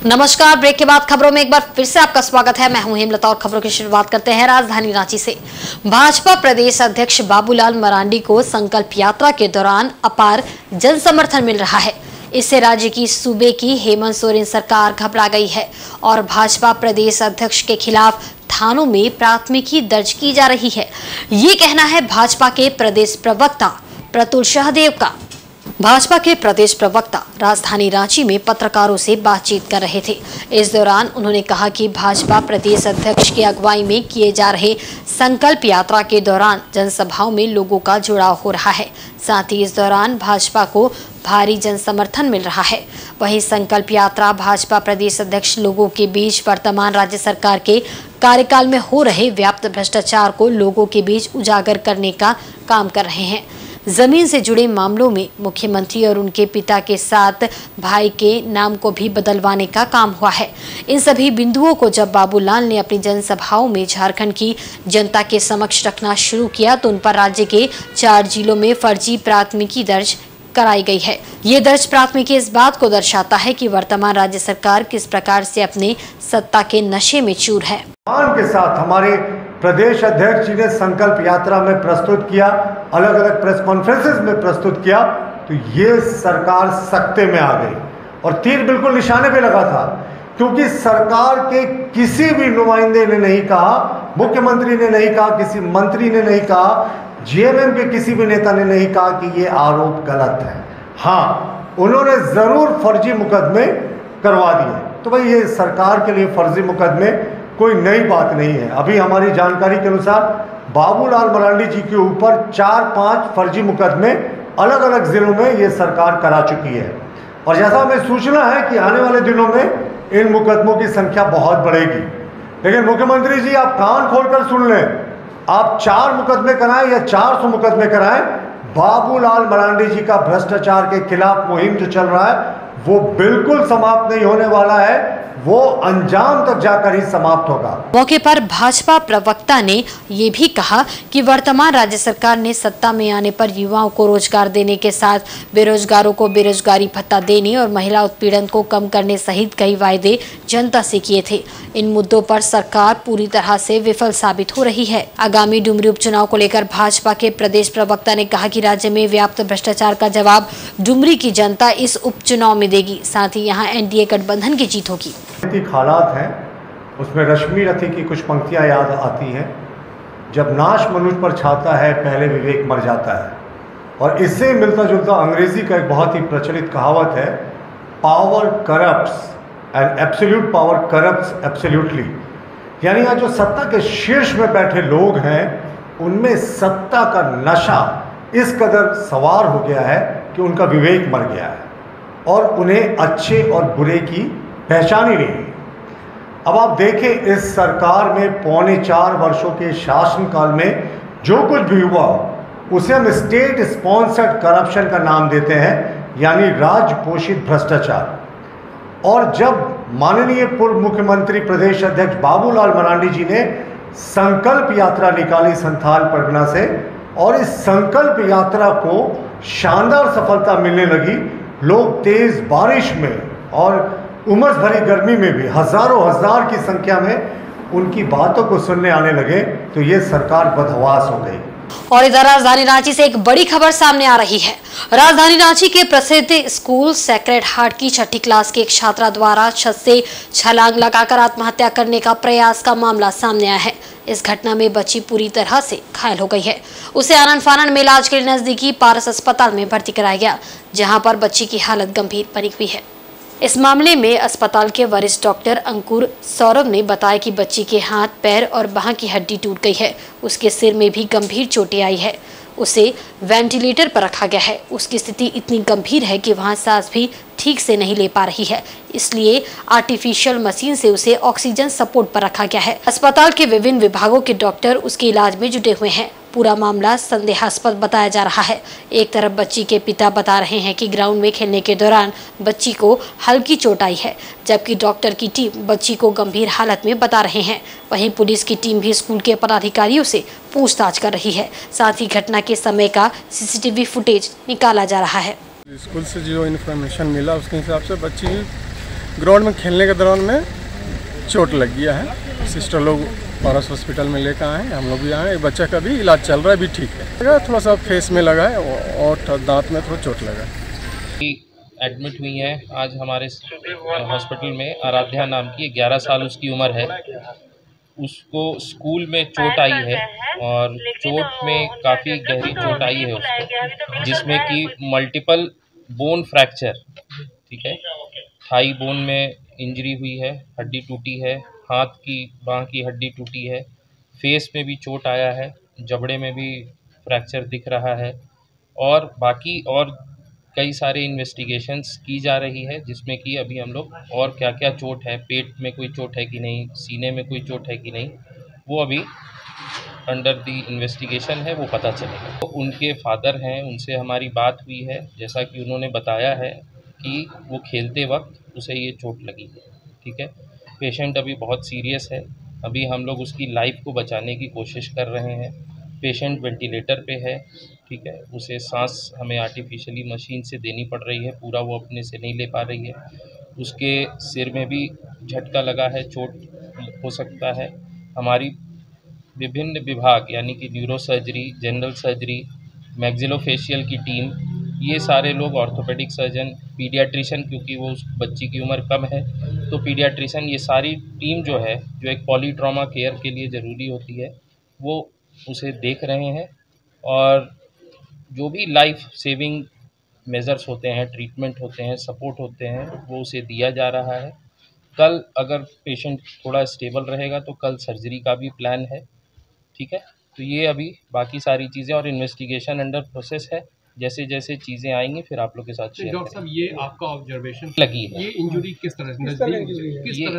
नमस्कार। ब्रेक के बाद खबरों में एक बार फिर से आपका स्वागत है। मैं हूं हेमलता और खबरों की शुरुआत करते हैं राजधानी रांची से। भाजपा प्रदेश अध्यक्ष बाबूलाल मरांडी को संकल्प यात्रा के दौरान अपार जन समर्थन मिल रहा है। इससे राज्य की सूबे की हेमंत सोरेन सरकार घबरा गई है और भाजपा प्रदेश अध्यक्ष के खिलाफ थानों में प्राथमिकी दर्ज की जा रही है। ये कहना है भाजपा के प्रदेश प्रवक्ता प्रतुल शाहदेव का। भाजपा के प्रदेश प्रवक्ता राजधानी रांची में पत्रकारों से बातचीत कर रहे थे। इस दौरान उन्होंने कहा कि भाजपा प्रदेश अध्यक्ष की अगुवाई में किए जा रहे संकल्प यात्रा के दौरान जनसभाओं में लोगों का जुड़ाव हो रहा है। साथ ही इस दौरान भाजपा को भारी जन समर्थन मिल रहा है। वहीं संकल्प यात्रा भाजपा प्रदेश अध्यक्ष लोगों के बीच वर्तमान राज्य सरकार के कार्यकाल में हो रहे व्याप्त भ्रष्टाचार को लोगों के बीच उजागर करने का काम कर रहे हैं। जमीन से जुड़े मामलों में मुख्यमंत्री और उनके पिता के साथ भाई के नाम को भी बदलवाने का काम हुआ है। इन सभी बिंदुओं को जब बाबूलाल ने अपनी जनसभाओं में झारखंड की जनता के समक्ष रखना शुरू किया तो उन पर राज्य के 4 जिलों में फर्जी प्राथमिकी दर्ज कराई गई है। ये दर्ज प्राथमिकी इस बात को दर्शाता है कि वर्तमान राज्य सरकार किस प्रकार से अपने सत्ता के नशे में चूर है। के साथ हमारे प्रदेश अध्यक्ष जी ने संकल्प यात्रा में प्रस्तुत किया, अलग अलग प्रेस कॉन्फ्रेंसेस में प्रस्तुत किया, तो ये सरकार सख्ते में आ गई और तीर बिल्कुल निशाने पे लगा था, क्योंकि सरकार के किसी भी नुमाइंदे ने नहीं कहा, मुख्यमंत्री ने नहीं कहा, किसी मंत्री ने नहीं कहा, जीएमएम के किसी भी नेता ने नहीं कहा कि ये आरोप गलत है। हाँ, उन्होंने जरूर फर्जी मुकदमे करवा दिए। तो भाई ये सरकार के लिए फर्जी मुकदमे कोई नई बात नहीं है। अभी हमारी जानकारी के अनुसार बाबूलाल मरांडी जी के ऊपर 4-5 फर्जी मुकदमे अलग अलग जिलों में ये सरकार करा चुकी है और जैसा हमें सूचना है कि आने वाले दिनों में इन मुकदमों की संख्या बहुत बढ़ेगी। लेकिन मुख्यमंत्री जी, आप कान खोलकर सुन लें, आप 4 मुकदमे कराएं या 400 मुकदमे कराएं, बाबूलाल मरांडी जी का भ्रष्टाचार के खिलाफ मुहिम जो चल रहा है वो बिल्कुल समाप्त नहीं होने वाला है, वो अंजाम तक जाकर ही समाप्त होगा। मौके पर भाजपा प्रवक्ता ने ये भी कहा कि वर्तमान राज्य सरकार ने सत्ता में आने पर युवाओं को रोजगार देने के साथ बेरोजगारों को बेरोजगारी भत्ता देने और महिला उत्पीड़न को कम करने सहित कई वायदे जनता से किए थे। इन मुद्दों पर सरकार पूरी तरह से विफल साबित हो रही है। आगामी डुमरी उपचुनाव को लेकर भाजपा के प्रदेश प्रवक्ता ने कहा कि राज्य में व्याप्त भ्रष्टाचार का जवाब डुमरी की जनता इस उपचुनाव में देगी। साथ ही यहाँ एनडीए गठबंधन की जीत होगी। हालात हैं, उसमें रश्मि रथी की कुछ पंक्तियां याद आती हैं, जब नाश मनुष्य पर छाता है पहले विवेक मर जाता है। और इससे मिलता जुलता अंग्रेजी का एक बहुत ही प्रचलित कहावत है, power corrupts and absolute power corrupts absolutely. यानी यहाँ जो सत्ता के शीर्ष में बैठे लोग हैं उनमें सत्ता का नशा इस कदर सवार हो गया है कि उनका विवेक मर गया है और उन्हें अच्छे और बुरे की पहचान ही नहीं। अब आप देखें, इस सरकार में 4.25 वर्षों के शासनकाल में जो कुछ भी हुआ उसे हम स्टेट स्पॉन्सर्ड करप्शन का नाम देते हैं, यानी राज्य पोषित भ्रष्टाचार। और जब माननीय पूर्व मुख्यमंत्री प्रदेश अध्यक्ष बाबूलाल मरांडी जी ने संकल्प यात्रा निकाली संथाल परगना से और इस संकल्प यात्रा को शानदार सफलता मिलने लगी, लोग तेज बारिश में और उमस भरी गर्मी में भी हजारों हजार की संख्या में उनकी बातों को सुनने आने लगे, तो ये सरकार बदहवास हो गई। और इधर राजधानी रांची से एक बड़ी खबर सामने आ रही है। राजधानी रांची के प्रसिद्ध स्कूल सेक्रेड हार्ट की 6ठी क्लास की एक छात्रा द्वारा छत से छलांग लगाकर आत्महत्या करने का प्रयास का मामला सामने आया है। इस घटना में बच्ची पूरी तरह से घायल हो गई है। उसे आनन फानन में इलाज के लिए नजदीकी पारस अस्पताल में भर्ती कराया गया, जहां पर बच्ची की हालत गंभीर बनी हुई है। इस मामले में अस्पताल के वरिष्ठ डॉक्टर अंकुर सौरभ ने बताया कि बच्ची के हाथ, पैर और बाह की हड्डी टूट गई है। उसके सिर में भी गंभीर चोटें आई है। उसे वेंटिलेटर पर रखा गया है। उसकी स्थिति इतनी गंभीर है कि वहां सांस भी ठीक से नहीं ले पा रही है, इसलिए आर्टिफिशियल मशीन से उसे ऑक्सीजन सपोर्ट पर रखा गया है। अस्पताल के विभिन्न विभागों के डॉक्टर उसके इलाज में जुटे हुए हैं। पूरा मामला संदेहास्पद बताया जा रहा है। एक तरफ बच्ची के पिता बता रहे हैं कि ग्राउंड में खेलने के दौरान बच्ची को हल्की चोट आई है, जबकि डॉक्टर की टीम बच्ची को गंभीर हालत में बता रहे हैं। वहीं पुलिस की टीम भी स्कूल के पदाधिकारियों से पूछताछ कर रही है। साथ ही घटना के समय का सीसीटीवी फुटेज निकाला जा रहा है। स्कूल से जो इन्फॉर्मेशन मिला उसके हिसाब से बच्ची ग्राउंड में खेलने के दौरान में चोट लग गया है। सिस्टर लोग पारस हॉस्पिटल में लेकर आए, हम लोग भी आए। एक बच्चा का भी इलाज चल रहा है, अभी ठीक है। थोड़ा सा फेस में लगा है और दांत में थोड़ा चोट लगा है। एडमिट हुई है आज हमारे हॉस्पिटल में। आराध्या नाम की 11 साल उसकी उम्र है। उसको स्कूल में चोट आई है और चोट में काफ़ी गहरी चोट आई है उसको, जिसमें कि मल्टीपल बोन फ्रैक्चर, ठीक है, थाई बोन में इंजरी हुई है, हड्डी टूटी है, हाथ की बांह की हड्डी टूटी है, फेस में भी चोट आया है, जबड़े में भी फ्रैक्चर दिख रहा है और बाकी और कई सारे इन्वेस्टिगेशंस की जा रही है, जिसमें कि अभी हम लोग और क्या क्या चोट है, पेट में कोई चोट है कि नहीं, सीने में कोई चोट है कि नहीं, वो अभी अंडर दी इन्वेस्टिगेशन है, वो पता चलेगा। तो उनके फादर हैं, उनसे हमारी बात हुई है। जैसा कि उन्होंने बताया है कि वो खेलते वक्त उसे ये चोट लगी है, ठीक है। पेशेंट अभी बहुत सीरियस है। अभी हम लोग उसकी लाइफ को बचाने की कोशिश कर रहे हैं। पेशेंट वेंटिलेटर पे है, ठीक है। उसे सांस हमें आर्टिफिशियली मशीन से देनी पड़ रही है, पूरा वो अपने से नहीं ले पा रही है। उसके सिर में भी झटका लगा है, चोट हो सकता है। हमारी विभिन्न विभाग यानी कि neuro surgery, general surgery, maxillofacial की टीम, ये सारे लोग, ऑर्थोपेडिक सर्जन, पीडियाट्रिशियन, क्योंकि वो उस बच्ची की उम्र कम है तो पीडियाट्रिशियन, ये सारी टीम जो है, जो एक पॉलीट्रॉमा केयर के लिए ज़रूरी होती है, वो उसे देख रहे हैं और जो भी लाइफ सेविंग मेजर्स होते हैं, ट्रीटमेंट होते हैं, सपोर्ट होते हैं, वो उसे दिया जा रहा है। कल अगर पेशेंट थोड़ा स्टेबल रहेगा तो कल सर्जरी का भी प्लान है, ठीक है। तो ये अभी बाकी सारी चीज़ें और इन्वेस्टिगेशन अंडर प्रोसेस है। जैसे जैसे चीज़ें आएंगी फिर आप लोग के साथ शेयर डॉक्टर साहब, ये आपका ऑब्जर्वेशन लगी है, ये इंजरी किस तरह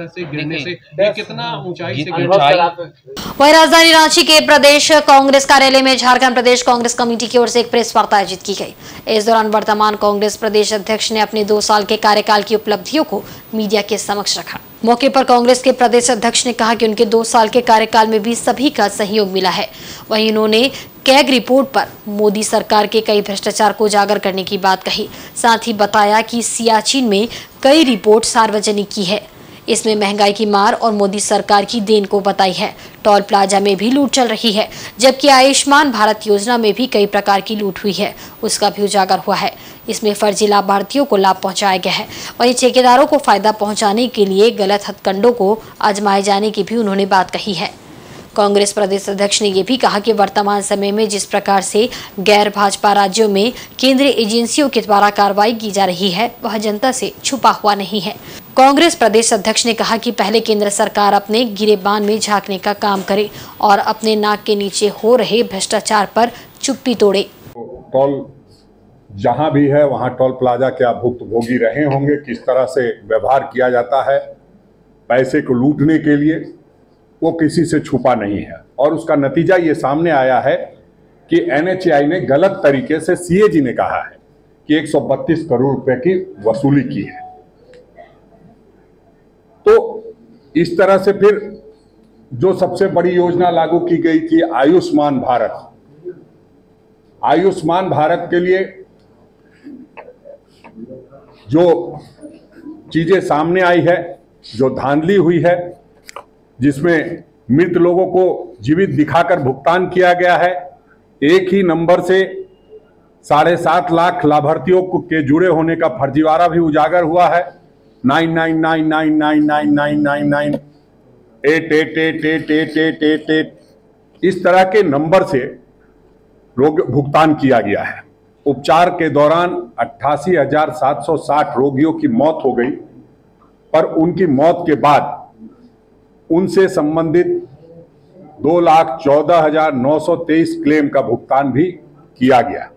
से गिरने से, ये कितना ऊंचाई से वहीं राजधानी रांची के प्रदेश कांग्रेस कार्यालय में झारखंड प्रदेश कांग्रेस कमेटी की ओर से एक प्रेस वार्ता आयोजित की गई। इस दौरान वर्तमान कांग्रेस प्रदेश अध्यक्ष ने अपने 2 साल के कार्यकाल की उपलब्धियों को मीडिया के समक्ष रखा। मौके पर कांग्रेस के प्रदेश अध्यक्ष ने कहा कि उनके 2 साल के कार्यकाल में भी सभी का सहयोग मिला है। वहीं उन्होंने कैग रिपोर्ट पर मोदी सरकार के कई भ्रष्टाचार को उजागर करने की बात कही। साथ ही बताया कि सियाचिन में कई रिपोर्ट सार्वजनिक की है, इसमें महंगाई की मार और मोदी सरकार की देन को बताई है। टोल प्लाजा में भी लूट चल रही है, जबकि आयुष्मान भारत योजना में भी कई प्रकार की लूट हुई है, उसका भी उजागर हुआ है। इसमें फर्जी लाभार्थियों को लाभ पहुंचाया गया है। वहीं ठेकेदारों को फायदा पहुंचाने के लिए गलत हथकंडों को आजमाए जाने की भी उन्होंने बात कही है। कांग्रेस प्रदेश अध्यक्ष ने यह भी कहा कि वर्तमान समय में जिस प्रकार से गैर भाजपा राज्यों में केंद्रीय एजेंसियों के द्वारा कार्रवाई की जा रही है, वह जनता से छुपा हुआ नहीं है। कांग्रेस प्रदेश अध्यक्ष ने कहा कि पहले केंद्र सरकार अपने गिरेबान में झांकने का काम करे और अपने नाक के नीचे हो रहे भ्रष्टाचार पर चुप्पी तोड़े। टोल जहां भी है वहां टोल प्लाजा के भुक्तभोगी रहे होंगे, किस तरह से व्यवहार किया जाता है पैसे को लूटने के लिए, वो किसी से छुपा नहीं है। और उसका नतीजा ये सामने आया है कि NHAI ने गलत तरीके से CAG ने कहा है कि 132 करोड़ रुपए की वसूली की है। तो इस तरह से फिर जो सबसे बड़ी योजना लागू की गई थी आयुष्मान भारत, आयुष्मान भारत के लिए जो चीजें सामने आई है, जो धांधली हुई है, जिसमें मृत लोगों को जीवित दिखाकर भुगतान किया गया है, एक ही नंबर से 7.5 लाख लाभार्थियों के जुड़े होने का फर्जीवाड़ा भी उजागर हुआ है। 99999999888888 इस तरह के नंबर से रोग भुगतान किया गया है। उपचार के दौरान 88,760 रोगियों की मौत हो गई, पर उनकी मौत के बाद उनसे संबंधित 2,14,923 क्लेम का भुगतान भी किया गया।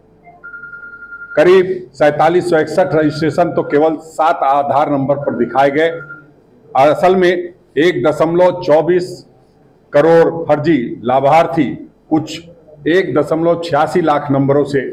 करीब 4761 रजिस्ट्रेशन तो केवल 7 आधार नंबर पर दिखाए गए। असल में 1.24 करोड़ फर्जी लाभार्थी कुछ 1.86 लाख नंबरों से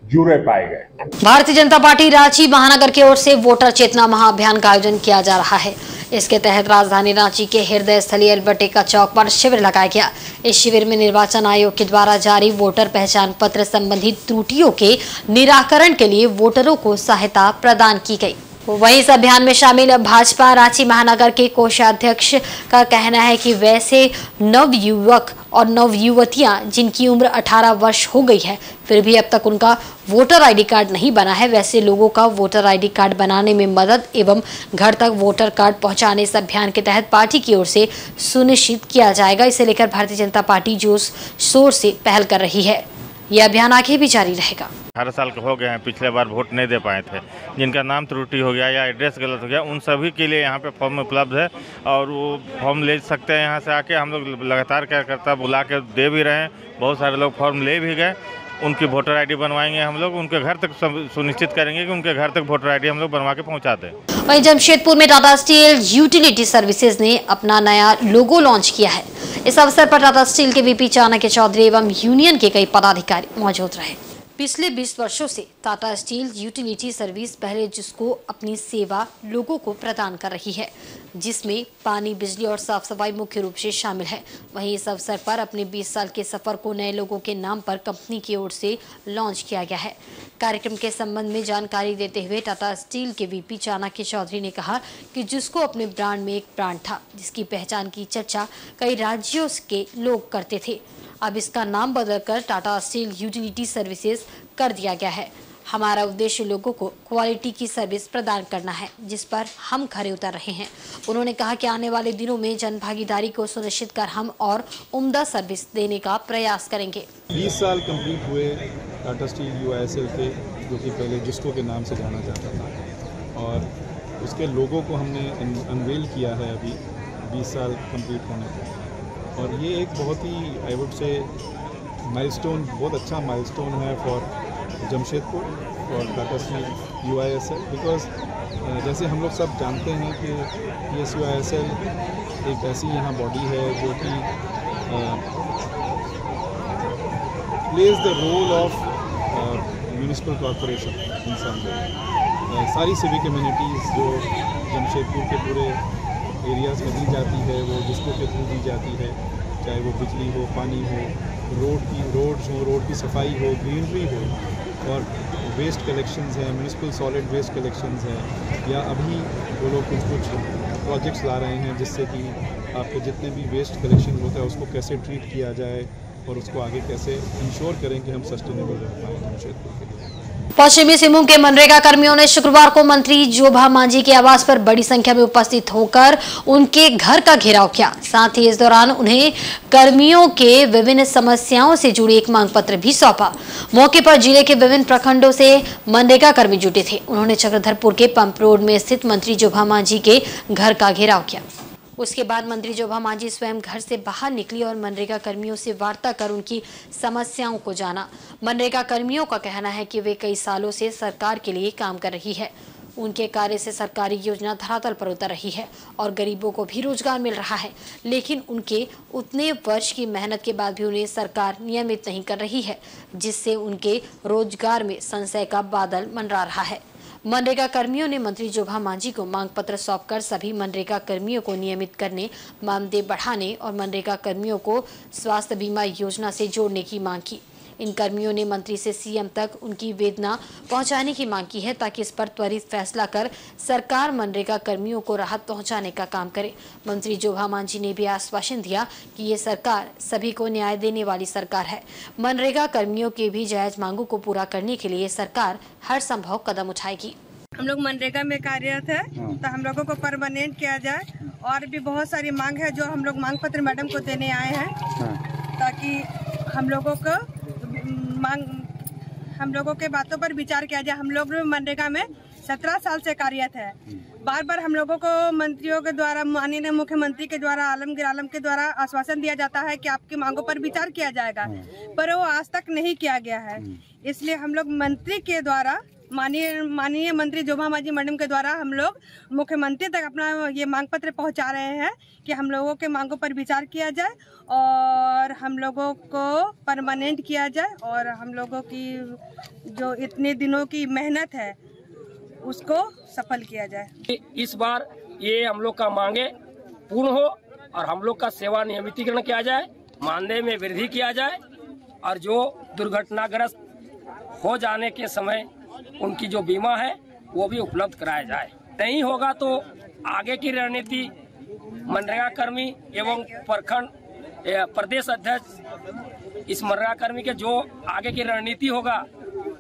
जुड़े पाए गए। भारतीय जनता पार्टी रांची महानगर की ओर से वोटर चेतना महाअभियान का आयोजन किया जा रहा है। इसके तहत राजधानी रांची के हृदय स्थलीय एल्बर्टेका चौक पर शिविर लगाया गया। इस शिविर में निर्वाचन आयोग के द्वारा जारी वोटर पहचान पत्र संबंधी त्रुटियों के निराकरण के लिए वोटरों को सहायता प्रदान की गई। वहीं इस अभियान में शामिल भाजपा रांची महानगर के कोषाध्यक्ष का कहना है कि वैसे नवयुवक और नवयुवतियां जिनकी उम्र 18 वर्ष हो गई है फिर भी अब तक उनका वोटर आईडी कार्ड नहीं बना है, वैसे लोगों का वोटर आईडी कार्ड बनाने में मदद एवं घर तक वोटर कार्ड पहुंचाने इस अभियान के तहत पार्टी की ओर से सुनिश्चित किया जाएगा। इसे लेकर भारतीय जनता पार्टी जोश शोर से पहल कर रही है। यह अभियान आगे भी जारी रहेगा। 18 साल के हो गए हैं, पिछले बार वोट नहीं दे पाए थे, जिनका नाम त्रुटि हो गया या एड्रेस गलत हो गया, उन सभी के लिए यहाँ पे फॉर्म उपलब्ध है और वो फॉर्म ले सकते हैं। यहाँ से आके हम लोग लगातार कार्यकर्ता बुला के दे भी रहे हैं, बहुत सारे लोग फॉर्म ले भी गए। उनकी वोटर आईडी बनवाएंगे हम लोग, उनके घर तक सुनिश्चित करेंगे कि उनके घर तक वोटर आईडी हम लोग बनवा के पहुँचा दें। वहीं जमशेदपुर में टाटा स्टील यूटिलिटी सर्विसेज ने अपना नया लोगो लॉन्च किया है। इस अवसर पर टाटा स्टील के वीपी चाणक्य चौधरी एवं यूनियन के कई पदाधिकारी मौजूद रहे। पिछले 20 वर्षों से टाटा स्टील यूटिलिटी सर्विस पहले जिसको अपनी सेवा लोगों को प्रदान कर रही है, जिसमें पानी, बिजली और साफ सफाई मुख्य रूप से शामिल है। वहीं इस अवसर पर अपने 20 साल के सफर को नए लोगों के नाम पर कंपनी की ओर से लॉन्च किया गया है। कार्यक्रम के संबंध में जानकारी देते हुए टाटा स्टील के वीपी चाणक्य चौधरी ने कहा कि जिसको अपने ब्रांड में एक ब्रांड था, जिसकी पहचान की चर्चा कई राज्यों के लोग करते थे, अब इसका नाम बदलकर टाटा स्टील यूटिलिटी सर्विसेज कर दिया गया है। हमारा उद्देश्य लोगों को क्वालिटी की सर्विस प्रदान करना है, जिस पर हम खरे उतर रहे हैं। उन्होंने कहा कि आने वाले दिनों में जन भागीदारी को सुनिश्चित कर हम और उम्दा सर्विस देने का प्रयास करेंगे। 20 साल कंप्लीट हुए टाटा स्टील यूआईएसएल के, जो कि पहले जिस्को के नाम से जाना जाता था, और उसके लोगों को हमने अनवेल किया है अभी 20 साल कंप्लीट होने पर। और ये एक बहुत ही आई वुड से माइलस्टोन, बहुत अच्छा माइलस्टोन है फॉर जमशेदपुर और टाटा स्टील यूआईएसएल, बिकॉज जैसे हम लोग सब जानते हैं कि यूआईएसएल एक ऐसी यहाँ बॉडी है जो कि plays the role of municipal corporation in some way. सारी सिविक कम्युनिटीज़ जो जमशेदपुर के पूरे एरियाज़ में दी जाती है वो जिसको के थ्रू दी जाती है, चाहे वो बिजली हो, पानी हो, रोड्स हो, रोड की सफाई हो, ग्रीनरी हो, और वेस्ट कलेक्शंस हैं, म्यूनिसिपल सॉलिड वेस्ट कलेक्शंस हैं, या अभी वो लोग कुछ प्रोजेक्ट्स ला रहे हैं जिससे कि आपके जितने भी वेस्ट कलेक्शन होता है उसको कैसे ट्रीट किया जाए और उसको आगे कैसे इंश्योर करें कि हम सस्टेनेबल रह पाएँ जमशेदपुर के लिए। पश्चिमी सिंहभूम के मनरेगा कर्मियों ने शुक्रवार को मंत्री जोभा मांझी के आवास पर बड़ी संख्या में उपस्थित होकर उनके घर का घेराव किया। साथ ही इस दौरान उन्हें कर्मियों के विभिन्न समस्याओं से जुड़ी एक मांग पत्र भी सौंपा। मौके पर जिले के विभिन्न प्रखंडों से मनरेगा कर्मी जुटे थे। उन्होंने चक्रधरपुर के पंप रोड में स्थित मंत्री जोभा मांझी के घर का घेराव किया। उसके बाद मंत्री जोभा मांझी स्वयं घर से बाहर निकली और मनरेगा कर्मियों से वार्ता कर उनकी समस्याओं को जाना। मनरेगा कर्मियों का कहना है कि वे कई सालों से सरकार के लिए काम कर रही है। उनके कार्य से सरकारी योजना धरातल पर उतर रही है और गरीबों को भी रोजगार मिल रहा है, लेकिन उनके उतने वर्ष की मेहनत के बाद भी उन्हें सरकार नियमित नहीं कर रही है, जिससे उनके रोजगार में संशय का बादल मंडरा रहा है। मनरेगा कर्मियों ने मंत्री जोभा मांझी को मांग पत्र सौंपकर सभी मनरेगा कर्मियों को नियमित करने, मानदेय बढ़ाने और मनरेगा कर्मियों को स्वास्थ्य बीमा योजना से जोड़ने की मांग की। इन कर्मियों ने मंत्री से सीएम तक उनकी वेदना पहुंचाने की मांग की है, ताकि इस पर त्वरित फैसला कर सरकार मनरेगा कर्मियों को राहत पहुंचाने का काम करे। मंत्री जोभा मांझी ने भी आश्वासन दिया कि ये सरकार सभी को न्याय देने वाली सरकार है। मनरेगा कर्मियों के भी जायज मांगों को पूरा करने के लिए सरकार हर संभव कदम उठाएगी। हम लोग मनरेगा में कार्यरत है, तो हम लोगों को परमानेंट किया जाए, और भी बहुत सारी मांग है जो हम लोग मांग पत्र मैडम को देने आए हैं, ताकि हम लोगों के बातों पर विचार किया जाए। हम लोग मनरेगा में 17 साल से कार्यरत है। बार बार हम लोगों को मंत्रियों के द्वारा, माननीय मुख्यमंत्री के द्वारा, आलमगीर आलम के द्वारा आश्वासन दिया जाता है कि आपकी मांगों पर विचार किया जाएगा, पर वो आज तक नहीं किया गया है। इसलिए हम लोग मंत्री के द्वारा, माननीय मंत्री जोभा मांझी मैडम के द्वारा हम लोग मुख्यमंत्री तक अपना ये मांग पत्र पहुंचा रहे हैं कि हम लोगों के मांगों पर विचार किया जाए और हम लोगों को परमानेंट किया जाए, और हम लोगों की जो इतने दिनों की मेहनत है उसको सफल किया जाए। इस बार ये हम लोग का मांगे पूर्ण हो और हम लोग का सेवा नियमितीकरण किया जाए, मानदेय में वृद्धि किया जाए, और जो दुर्घटनाग्रस्त हो जाने के समय उनकी जो बीमा है वो भी उपलब्ध कराया जाए। नहीं होगा तो आगे की रणनीति मनरेगा कर्मी एवं प्रखंड प्रदेश अध्यक्ष इस मनरेगा कर्मी के जो आगे की रणनीति होगा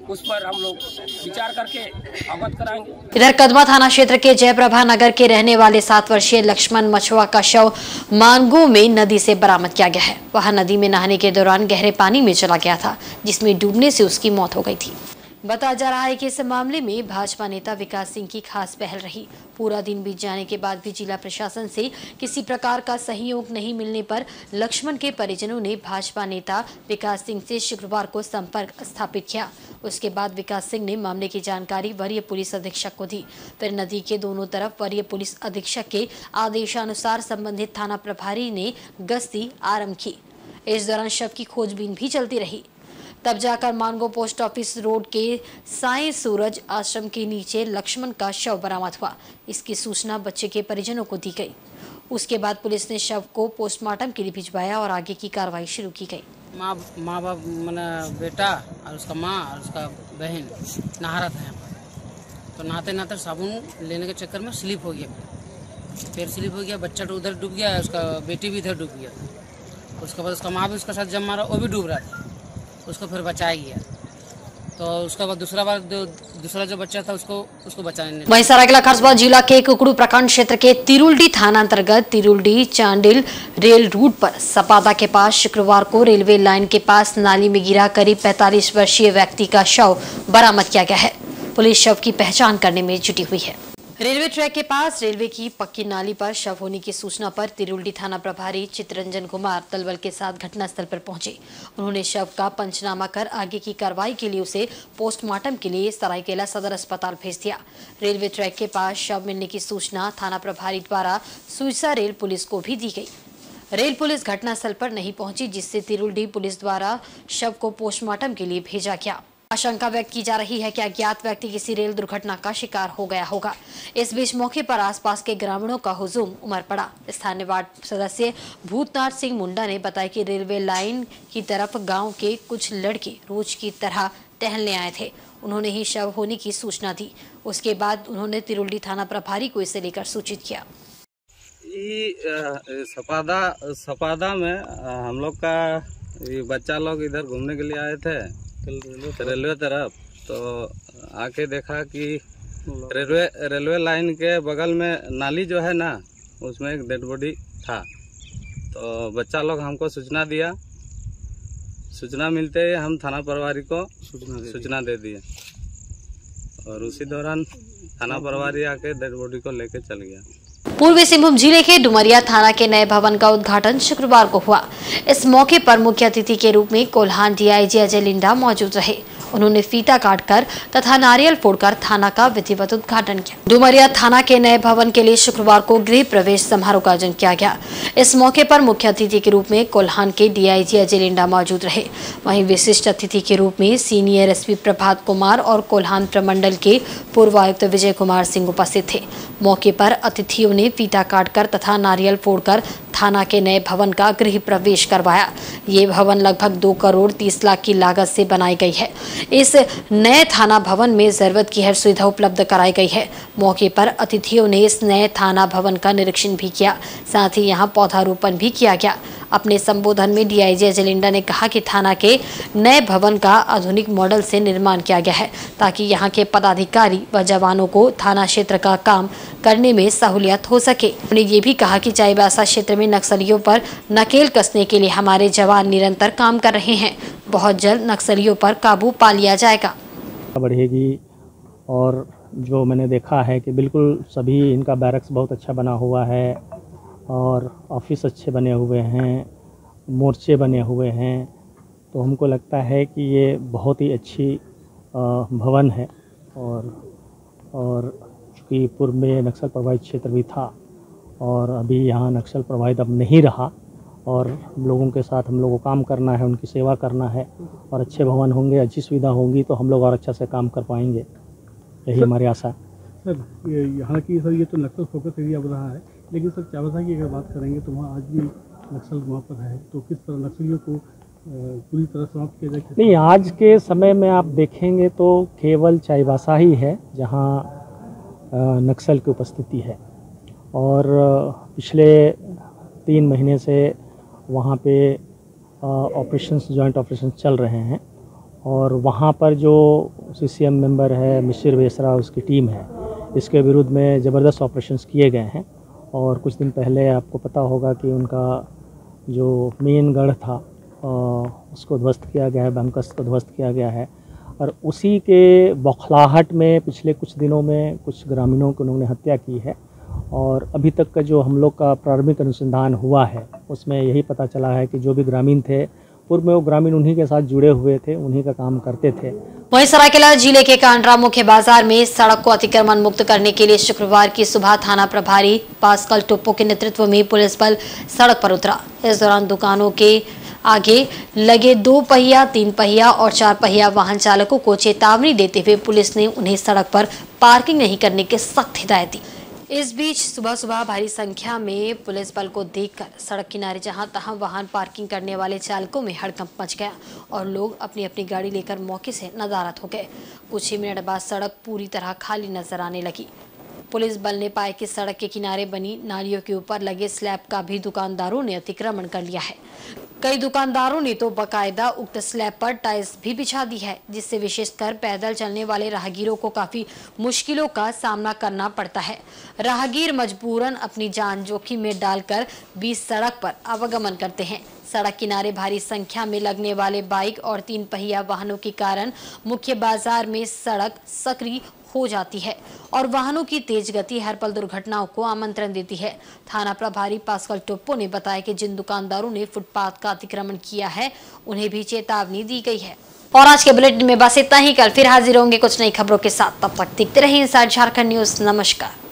उस पर हम लोग विचार करके अवगत कराएंगे। इधर कदमा थाना क्षेत्र के जयप्रभा नगर के रहने वाले 7 वर्षीय लक्ष्मण मछुआ का शव मानगो में नदी से बरामद किया गया है। वह नदी में नहाने के दौरान गहरे पानी में चला गया था, जिसमें डूबने से उसकी मौत हो गई थी। बताया जा रहा है कि इस मामले में भाजपा नेता विकास सिंह की खास पहल रही। पूरा दिन बीत जाने के बाद भी जिला प्रशासन से किसी प्रकार का सहयोग नहीं मिलने पर लक्ष्मण के परिजनों ने भाजपा नेता विकास सिंह से शुक्रवार को संपर्क स्थापित किया। उसके बाद विकास सिंह ने मामले की जानकारी वरीय पुलिस अधीक्षक को दी। फिर नदी के दोनों तरफ वरीय पुलिस अधीक्षक के आदेशानुसार संबंधित थाना प्रभारी ने गश्ती आरंभ की। इस दौरान शव की खोजबीन भी चलती रही। तब जाकर मानगो पोस्ट ऑफिस रोड के साईं सूरज आश्रम के नीचे लक्ष्मण का शव बरामद हुआ। इसकी सूचना बच्चे के परिजनों को दी गई। उसके बाद पुलिस ने शव को पोस्टमार्टम के लिए भिजवाया और आगे की कार्रवाई शुरू की गई। माँ बाप मैंने बेटा और उसका माँ और उसका बहन नहा रहा था यहाँ पर, तो नहाते नहाते साबुन लेने के चक्कर में स्लिप हो गया, पैर स्लिप हो गया। बच्चा तो उधर डूब गया, उसका बेटी भी इधर डूब गया। उसके बाद उसका माँ भी उसका साथ जम मारा, वो भी डूब रहा था। उसको फिर बचाया गया, तो उसके बाद दूसरा जो बच्चा था उसको बचाने। वहीं सरायकेला खरसावां जिला के कुकड़ू प्रखंड क्षेत्र के तिरुल्डी थाना अंतर्गत तिरुल्डी चांडिल रेल रूट पर सपादा के पास शुक्रवार को रेलवे लाइन के पास नाली में गिरा करीब 45 वर्षीय व्यक्ति का शव बरामद किया गया है। पुलिस शव की पहचान करने में जुटी हुई है। रेलवे ट्रैक के पास रेलवे की पक्की नाली पर शव होने की सूचना पर तिरुल्डी थाना प्रभारी चित्रंजन कुमार तलवल के साथ घटनास्थल पर पहुंचे। उन्होंने शव का पंचनामा कर आगे की कार्रवाई के लिए उसे पोस्टमार्टम के लिए सरायकेला सदर अस्पताल भेज दिया। रेलवे ट्रैक के पास शव मिलने की सूचना थाना प्रभारी द्वारा सुइसा रेल पुलिस को भी दी गई। रेल पुलिस घटनास्थल पर नहीं पहुंची, जिससे तिरुल्डी पुलिस द्वारा शव को पोस्टमार्टम के लिए भेजा गया। आशंका व्यक्त की जा रही है कि अज्ञात व्यक्ति किसी रेल दुर्घटना का शिकार हो गया होगा। इस बीच मौके पर आसपास के ग्रामीणों का हुजूम उमड़ पड़ा। स्थानीय वार्ड सदस्य भूतनाथ सिंह मुंडा ने बताया कि रेलवे लाइन की तरफ गांव के कुछ लड़के रोज की तरह टहलने आए थे। उन्होंने ही शव होने की सूचना दी। उसके बाद उन्होंने तिरुल्डी थाना प्रभारी को इसे लेकर सूचित किया। सपादा में हम लोग का बच्चा लोग इधर घूमने के लिए आए थे रेलवे तरफ, तो आके देखा कि रेलवे लाइन के बगल में नाली जो है ना, उसमें एक डेड बॉडी था। तो बच्चा लोग हमको सूचना दिया। सूचना मिलते ही हम थाना प्रभारी को सूचना दे दिए और उसी दौरान थाना प्रभारी आके डेड बॉडी को लेके चल गया। पूर्वी सिंहभूम जिले के डुमरिया थाना के नए भवन का उद्घाटन शुक्रवार को हुआ। इस मौके पर मुख्य अतिथि के रूप में कोल्हान डीआईजी अजय लिंडा मौजूद रहे। उन्होंने फीता काटकर तथा नारियल फोड़कर थाना का विधिवत उद्घाटन किया। डुमरिया थाना के नए भवन के लिए शुक्रवार को गृह प्रवेश समारोह का आयोजन किया गया। इस मौके पर मुख्य अतिथि के रूप में कोल्हान के डीआईजी अजय लिंडा मौजूद रहे। वहीं विशिष्ट अतिथि के रूप में सीनियर एसपी प्रभात कुमार और कोल्हान प्रमंडल के पूर्व आयुक्त विजय कुमार सिंह उपस्थित थे। मौके पर अतिथियों ने फीता काटकर तथा नारियल फोड़कर थाना के नए भवन का गृह प्रवेश करवाया। ये भवन लगभग 2 करोड़ 30 लाख की लागत से बनाई गई है। इस नए थाना भवन में जरूरत की हर सुविधा उपलब्ध कराई गई है। मौके पर अतिथियों ने इस नए थाना भवन का निरीक्षण भी किया, साथ ही यहाँ पौधारोपण भी किया गया। अपने संबोधन में डीआईजी अजय लिंडा ने कहा कि थाना के नए भवन का आधुनिक मॉडल से निर्माण किया गया है, ताकि यहाँ के पदाधिकारी व जवानों को थाना क्षेत्र का काम करने में सहूलियत हो सके। उन्होंने ये भी कहा कि चाईबासा क्षेत्र में नक्सलियों पर नकेल कसने के लिए हमारे जवान निरंतर काम कर रहे हैं। बहुत जल्द नक्सलियों पर काबू पा लिया जाएगा। बढ़ेगी और जो मैंने देखा है कि बिल्कुल सभी इनका बैरक्स बहुत अच्छा बना हुआ है और ऑफिस अच्छे बने हुए हैं, मोर्चे बने हुए हैं, तो हमको लगता है कि ये बहुत ही अच्छी भवन है। और चूँकि पूर्व में नक्सल प्रभावित क्षेत्र भी था और अभी यहाँ नक्सल प्रभावित अब नहीं रहा और लोगों के साथ हम लोगों को काम करना है, उनकी सेवा करना है और अच्छे भवन होंगे, अच्छी सुविधा होंगी तो हम लोग और अच्छा से काम कर पाएंगे, यही हमारी आशा। सर यहाँ की सर ये तो नक्सल फोकस एरिया बन रहा है, लेकिन सर चाईबासा की अगर बात करेंगे तो वहाँ आज भी नक्सल वहाँ पर है, तो किस तरह नक्सलियों को पूरी तरह समाप्त किया जाए? नहीं, आज के समय में आप देखेंगे तो केवल चाईबासा ही है जहाँ नक्सल की उपस्थिति है और पिछले 3 महीने से वहाँ पे ऑपरेशंस, जॉइंट ऑपरेशन चल रहे हैं और वहाँ पर जो CCM मेंबर है मिसिर बेसरा, उसकी टीम है, इसके विरुद्ध में ज़बरदस्त ऑपरेशंस किए गए हैं। और कुछ दिन पहले आपको पता होगा कि उनका जो मेन गढ़ था उसको ध्वस्त किया गया है, बंकस को ध्वस्त किया गया है और उसी के बौखलाहट में पिछले कुछ दिनों में कुछ ग्रामीणों को उन्होंने हत्या की है। और अभी तक का जो हम लोग का प्रारंभिक अनुसंधान हुआ है उसमें यही पता चला है कि जो भी ग्रामीण थे, पूर्व में वो ग्रामीण उन्हीं के साथ जुड़े हुए थे, उन्हीं का काम करते थे। वहीं सरायकेला जिले के कांड्रा मुख्य बाजार में सड़क को अतिक्रमण मुक्त करने के लिए शुक्रवार की सुबह थाना प्रभारी पास्कल टोप्पो के नेतृत्व में पुलिस बल सड़क पर उतरा। इस दौरान दुकानों के आगे लगे 2 पहिया, 3 पहिया और 4 पहिया वाहन चालकों को चेतावनी देते हुए पुलिस ने उन्हें सड़क पर पार्किंग नहीं करने की सख्त हिदायत दी। इस बीच सुबह सुबह भारी संख्या में पुलिस बल को देखकर सड़क किनारे जहां तहां वाहन पार्किंग करने वाले चालकों में हड़कंप मच गया और लोग अपनी अपनी गाड़ी लेकर मौके से नदारद हो गए। कुछ ही मिनट बाद सड़क पूरी तरह खाली नजर आने लगी। पुलिस बल ने पाया कि सड़क के किनारे बनी नालियों के ऊपर लगे स्लैब का भी दुकानदारों ने अतिक्रमण कर लिया है। कई दुकानदारों ने तो बकायदा उक्त स्लैब पर टाइल्स भी बिछा दी है, जिससे विशेषकर पैदल चलने वाले राहगीरों को काफी मुश्किलों का सामना करना पड़ता है। राहगीर मजबूरन अपनी जान जोखिम में डालकर बीच सड़क पर आवागमन करते हैं। सड़क किनारे भारी संख्या में लगने वाले बाइक और 3 पहिया वाहनों के कारण मुख्य बाजार में सड़क सक्रिय हो जाती है और वाहनों की तेज गति हर पल दुर्घटनाओं को आमंत्रण देती है। थाना प्रभारी पास्कल टोप्पो ने बताया कि जिन दुकानदारों ने फुटपाथ का अतिक्रमण किया है उन्हें भी चेतावनी दी गई है। और आज के बुलेटिन में बस इतना ही। कल फिर हाजिर होंगे कुछ नई खबरों के साथ। तब तक देखते रहिए इनसाइड झारखंड न्यूज। नमस्कार।